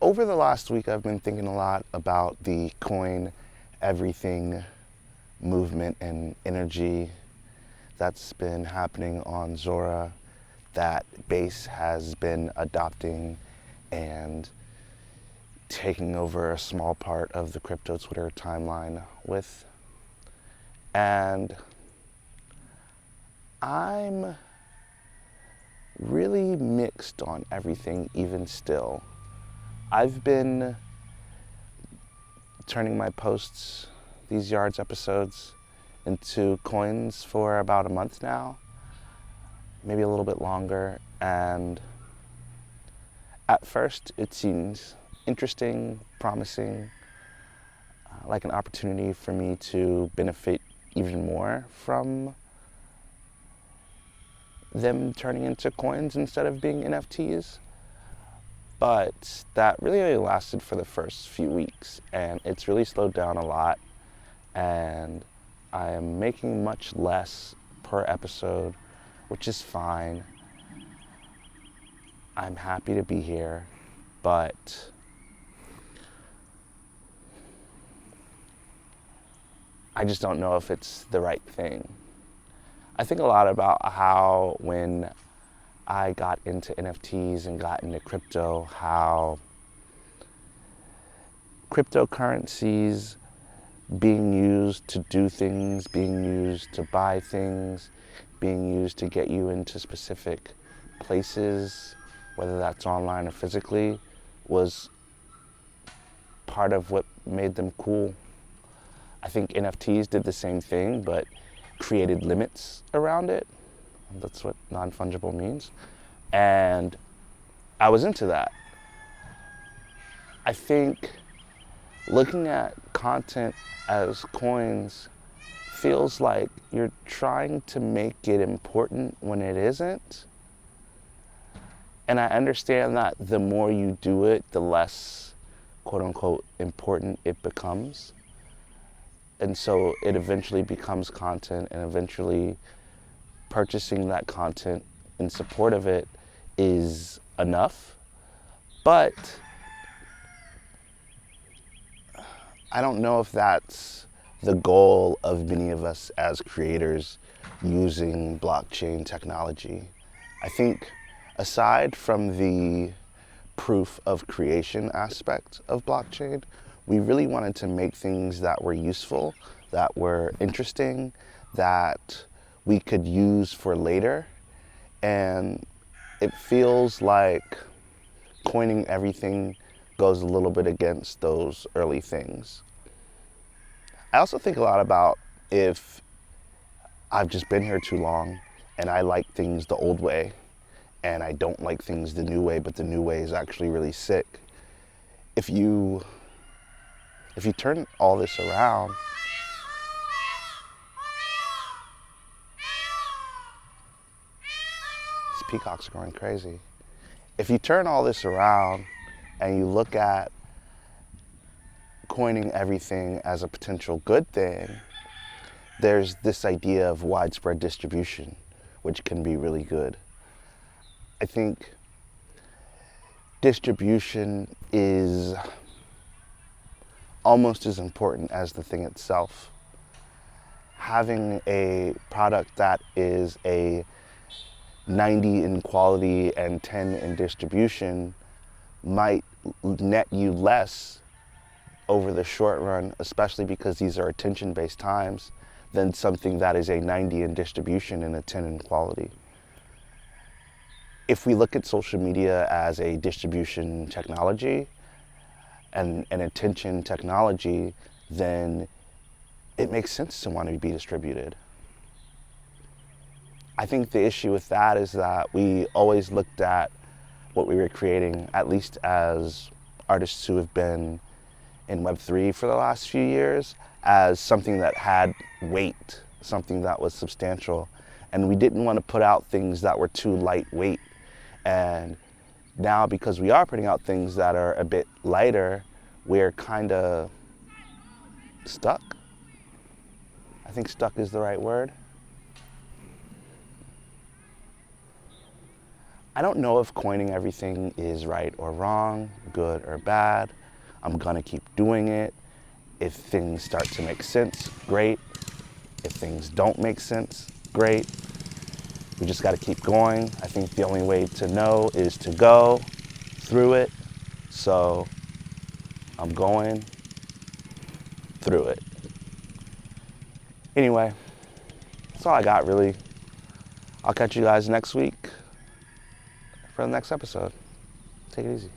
Over the last week, I've been thinking a lot about the coin everything movement and energy that's been happening on Zora, that Base has been adopting and taking over a small part of the crypto Twitter timeline with. And I'm really mixed on everything even still. I've been turning my posts, these Yards episodes, into coins for about a month now, maybe a little bit longer, and at first it seems interesting, promising, like an opportunity for me to benefit even more from them turning into coins instead of being NFTs. But that really only lasted for the first few weeks, and it's really slowed down a lot, and I am making much less per episode, which is fine. I'm happy to be here, but I just don't know if it's the right thing. I think a lot about how when I got into NFTs and got into crypto, how cryptocurrencies being used to do things, being used to buy things, being used to get you into specific places, whether that's online or physically, was part of what made them cool. I think NFTs did the same thing, but created limits around it. That's what non-fungible means. And I was into that. I think looking at content as coins feels like you're trying to make it important when it isn't. And I understand that the more you do it, the less, quote unquote, important it becomes. And so it eventually becomes content, and eventually purchasing that content in support of it is enough. But I don't know if that's the goal of many of us as creators using blockchain technology. I think aside from the proof of creation aspect of blockchain, we really wanted to make things that were useful, that were interesting, that we could use for later. And it feels like coining everything goes a little bit against those early things. I also think a lot about if I've just been here too long and I like things the old way and I don't like things the new way, but the new way is actually really sick. If you turn all this around, these peacocks are going crazy. If you turn all this around and you look at coining everything as a potential good thing, there's this idea of widespread distribution, which can be really good. I think distribution is almost as important as the thing itself. Having a product that is a 90 in quality and 10 in distribution might net you less over the short run, especially because these are attention-based times, than something that is a 90 in distribution and a 10 in quality. If we look at social media as a distribution technology and an attention technology, then it makes sense to want to be distributed. I think the issue with that is that we always looked at what we were creating, at least as artists who have been in Web3 for the last few years, as something that had weight, something that was substantial. And we didn't want to put out things that were too lightweight. And now, because we are putting out things that are a bit lighter, we're kind of stuck. I think stuck is the right word. I don't know if coining everything is right or wrong, good or bad. I'm gonna keep doing it. If things start to make sense, great. If things don't make sense, great. We just gotta keep going. I think the only way to know is to go through it. So I'm going through it. Anyway, that's all I got really. I'll catch you guys next week for the next episode. Take it easy.